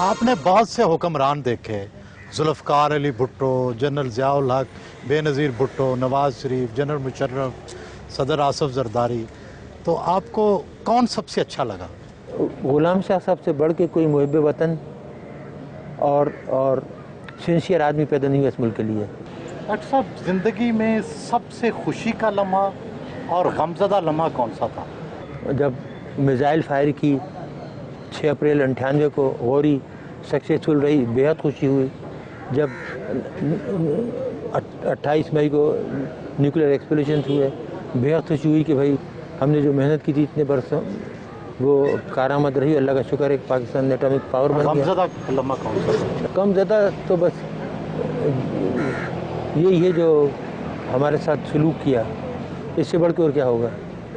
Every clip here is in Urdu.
آپ نے بہت سے حکمران دیکھے، ذوالفقار علی بھٹو، جنرل ضیاء الحق، بے نظیر بھٹو، نواز شریف، جنرل مشرف، صدر آصف زرداری، تو آپ کو کون سب سے اچھا لگا؟ غلام شاہ صاحب سے بڑھ کے کوئی محب وطن اور سنسیئر آدمی پیدا نہیں ہوا اس ملک کے لیے۔ ڈاکٹر صاحب، زندگی میں سب سے خوشی کا لمحہ اور غمزدہ لمحہ کون سا تھا؟ جب میزائل فائر کی 6 اپریل 98 کو غوری سکسیسفل رہی، بےحد خوشی ہوئی۔ جب 28 مئی کو نیوکلیر ایکسپلوژنس ہوئے، بےحد خوشی ہوئی کہ بھائی ہم نے جو محنت کی تھی اتنے برسوں وہ کارآمد رہی، اللہ کا شکر ہے کہ پاکستان نے ایٹامک پاور بن گیا۔ غمزدہ لمحہ کون سا تھا؟ کم زیادہ تو بس یہی ہے جو ہمارے ساتھ سلوک کیا، اس سے بڑھ کے اور کیا ہوگا،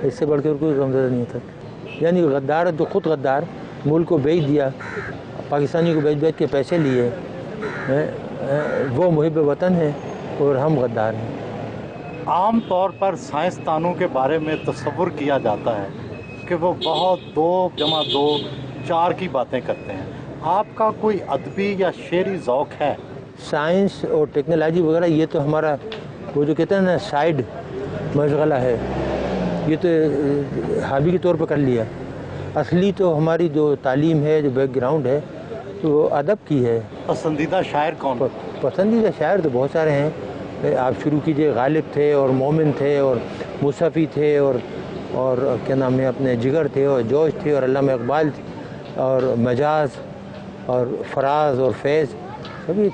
اس سے بڑھ کے اور کوئی غمزدہ نہیں تھا۔ یعنی غدار جو خود غدار ملک کو بیچ دیا، پاکستانی کو بیچ کے پیسے لیے، وہ محب وطن ہے اور ہم غدار ہیں۔ عام طور پر سائنسدانوں کے بارے میں تصور کیا جاتا ہے کہ وہ بہت 2 + 2 4 کی باتیں کرتے ہیں۔ آپ کا کوئی ادبی یا شعری ذوق ہے؟ سائنس اور ٹیکنالوجی وغیرہ یہ تو ہمارا وہ جو کہتے ہیں نا سائیڈ مشغلہ ہے، یہ تو ہابی کے طور پر کر لیا۔ اصلی تو ہماری جو تعلیم ہے، جو بیک گراؤنڈ ہے، وہ ادب کی ہے۔ پسندیدہ شاعر کون؟ پسندیدہ شاعر تو بہت سارے ہیں، آپ شروع کیجئے، غالب تھے اور مومن تھے اور مصطفی تھے اور کیا نام ہے اپنے جگر تھے اور جوش تھے اور علامہ اقبال تھے اور مجاز اور فراز اور فیض،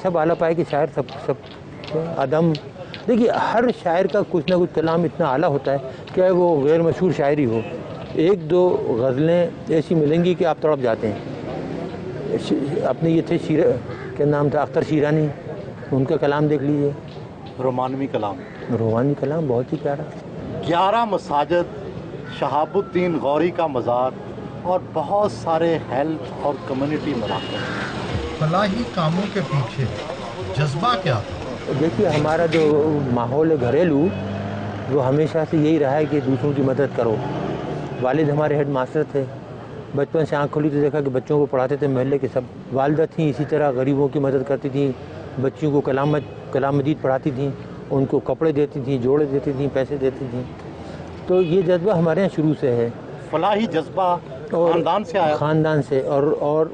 سب اعلیٰ پائے کے شاعر، سب عدم۔ دیکھیے ہر شاعر کا کچھ نہ کچھ کلام اتنا اعلیٰ ہوتا ہے کہ وہ غیر مشہور شاعری ہو، 1-2 غزلیں ایسی ملیں گی کہ آپ تڑپ جاتے ہیں۔ اپنے یہ تھے کیا نام تھا، اختر شیرانی، ان کا کلام دیکھ لیجیے، رومانوی کلام۔ روحانی کلام بہت ہی پیارا۔ 11 مساجد، شہاب الدین غوری کا مزار اور بہت سارے ہیلتھ اور کمیونٹی مراکز۔ فلاحی کاموں کے پیچھے جذبہ کیا تھا؟ دیکھیے ہمارا جو ماحول ہے گھریلو، وہ ہمیشہ سے یہی رہا ہے کہ دوسروں کی مدد کرو۔ والد ہمارے ہیڈ ماسٹر تھے، بچپن سے آنکھ کھلی تو دیکھا کہ بچوں کو پڑھاتے تھے محلے کے سب۔ والدہ تھیں اسی طرح غریبوں کی مدد کرتی تھیں، بچوں کو کلام مجید پڑھاتی تھیں، ان کو کپڑے دیتی تھیں، جوڑے دیتی تھیں، پیسے دیتی تھیں۔ تو یہ جذبہ ہمارے یہاں شروع سے ہے، فلاحی جذبہ خاندان سے آیا؟ خاندان سے، اور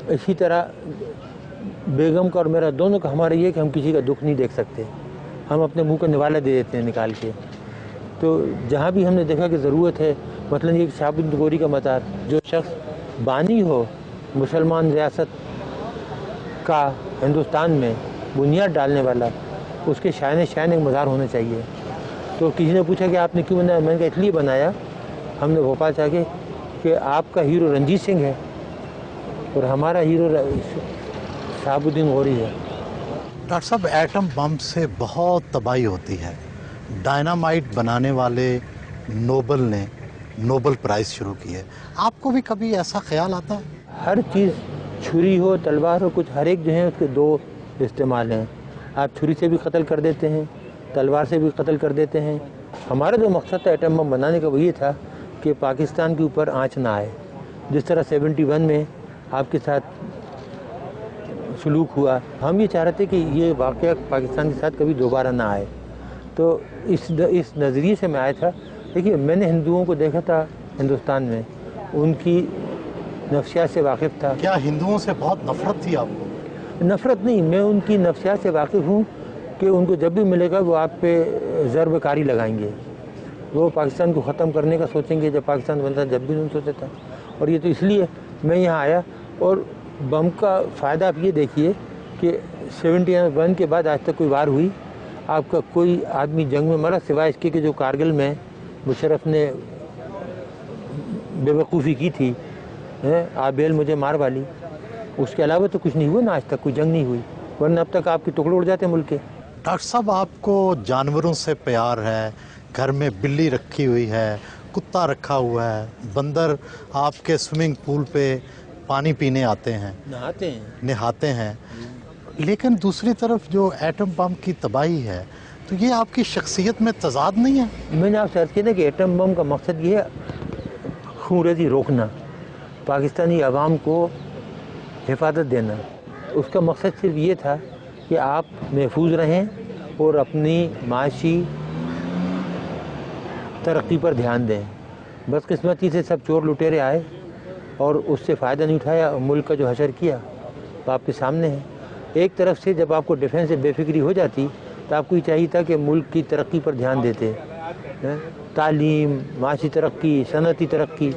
اسی طرح بیگم کا اور میرا دونوں کا ہمارا یہ کہ ہم کسی کا دکھ نہیں دیکھ سکتے، ہم اپنے منہ کا نوالا دے دیتے ہیں نکال کے۔ تو جہاں بھی ہم نے دیکھا کہ ضرورت ہے، مثلا یہ شہاب الدین غوری کا مزار، جو شخص بانی ہو مسلمان ریاست کا ہندوستان میں بنیاد ڈالنے والا، اس کے شائن ایک مزار ہونا چاہیے۔ تو کسی نے پوچھا کہ آپ نے کیوں بنایا؟ میں نے کہا اس لیے بنایا، ہم نے بھوپال سے آگے کہ آپ کا ہیرو رنجیت سنگھ ہے اور ہمارا ہیرو شہاب الدین غوری ہے۔ ڈاکٹر صاحب، ایٹم بم سے بہت تباہی ہوتی ہے، ڈائنامائٹ بنانے والے نوبل نے نوبل پرائز شروع کی ہے، آپ کو بھی کبھی ایسا خیال آتا ہے؟ ہر چیز، چھری ہو تلوار ہو، کچھ ہر ایک جو ہے اس کے 2 استعمال ہیں۔ آپ چھری سے بھی قتل کر دیتے ہیں، تلوار سے بھی قتل کر دیتے ہیں۔ ہمارا جو مقصد تھا ایٹم بم بنانے کا وہ یہ تھا کہ پاکستان کے اوپر آنچ نہ آئے، جس طرح 71 میں آپ کے ساتھ سلوک ہوا، ہم یہ چاہ رہے تھے کہ یہ واقعہ پاکستان کے ساتھ کبھی دوبارہ نہ آئے۔ تو اس نظریے سے میں آیا تھا۔ دیکھیے میں نے ہندوؤں کو دیکھا تھا ہندوستان میں، ان کی نفسیات سے واقف تھا۔ کیا ہندوؤں سے بہت نفرت تھی آپ کو؟ نفرت نہیں، میں ان کی نفسیات سے واقف ہوں کہ ان کو جب بھی ملے گا وہ آپ پہ ضرب کاری لگائیں گے، وہ پاکستان کو ختم کرنے کا سوچیں گے۔ جب پاکستان بنتا جب بھی نہیں سوچا تھا، اور یہ تو اس لیے میں یہاں آیا۔ اور بم کا فائدہ آپ یہ دیکھیے کہ 71 کے بعد آج تک کوئی وار ہوئی، آپ کا کوئی آدمی جنگ میں مرا سوائے اس کے کہ جو کارگل میں مشرف نے بے وقوفی کی تھی، آبیل مجھے مار والی، اس کے علاوہ تو کچھ نہیں ہوا نا، آج تک کوئی جنگ نہیں ہوئی، ورنہ اب تک آپ کے ٹکڑے اڑ جاتے ملک کے۔ ڈاکٹر صاحب، آپ کو جانوروں سے پیار ہے، گھر میں بلی رکھی ہوئی ہے، کتا رکھا ہوا ہے، بندر آپ کے سوئمنگ پول پہ پانی پینے آتے ہیں، نہاتے ہیں، لیکن دوسری طرف جو ایٹم بم کی تباہی ہے تو یہ آپ کی شخصیت میں تضاد نہیں ہے؟ میں نے آپ سے عرض کیا کہ ایٹم بم کا مقصد یہ ہے خونریزی روکنا، پاکستانی عوام کو حفاظت دینا، اس کا مقصد صرف یہ تھا کہ آپ محفوظ رہیں اور اپنی معاشی ترقی پر دھیان دیں۔ بدقسمتی سے سب چور لٹیرے آئے اور اس سے فائدہ نہیں اٹھایا، اور ملک کا جو حشر کیا تو آپ کے سامنے ہے۔ ایک طرف سے جب آپ کو ڈیفنس سے بے فکری ہو جاتی تو آپ کو یہ چاہیے تھا کہ ملک کی ترقی پر دھیان دیتے، تعلیم، معاشی ترقی، صنعتی ترقی،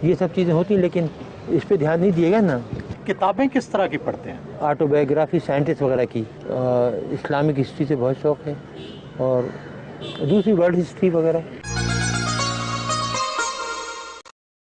یہ سب چیزیں ہوتی ہیں، لیکن اس پہ دھیان نہیں دیے گا نا۔ کتابیں کس طرح کی پڑھتے ہیں؟ آٹو بایوگرافی سائنٹسٹ وغیرہ کی، اسلامک ہسٹری سے بہت شوق ہے، اور دوسری ورلڈ ہسٹری وغیرہ۔